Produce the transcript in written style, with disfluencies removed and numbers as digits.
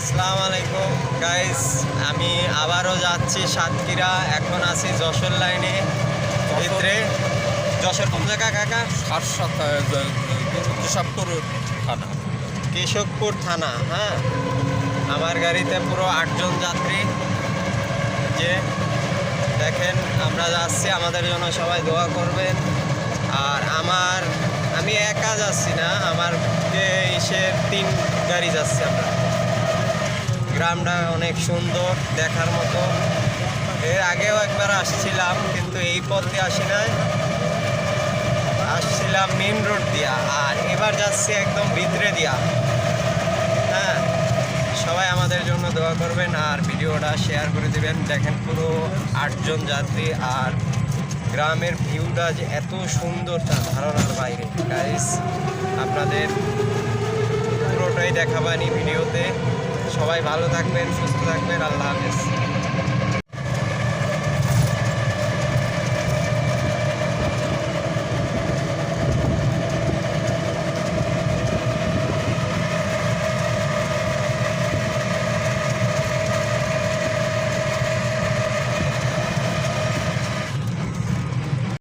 আসসালামু আলাইকুম গাইস, আমি আবারও যাচ্ছি সাতক্ষীরা। এখন আছি যশোর লাইনে ভিতরে। যশোর কোন জায়গা কাকা? কেশবপুর থানা। কেশবপুর থানা। হ্যাঁ, আমার গাড়িতে পুরো 8 জন যাত্রী। যে দেখেন আমরা যাচ্ছি, আমাদের জন্য সবাই দোয়া করবেন। আর আমি একা যাচ্ছি না, আমার ইসের 3 গাড়ি যাচ্ছে। আমরা গ্রামটা অনেক সুন্দর, দেখার মতো। এর আগেও একবার আসছিলাম, কিন্তু এই পথ দিয়ে আসি নাই, আসছিলাম মেন রোড দিয়া। আর এবার যাচ্ছি একদম ভিতরে দিয়া। হ্যাঁ, সবাই আমাদের জন্য দোয়া করবেন আর ভিডিওটা শেয়ার করে দেবেন। দেখেন পুরো 8 জন যাত্রী, আর গ্রামের ভিউটা যে এত সুন্দর তা ধারণার বাইরে। গাইস, আপনাদের পুরোটাই দেখাবানি ভিডিওতে। সবাই ভালো থাকবেন, সুস্থ থাকবেন। আল্লাহ হাফেজ।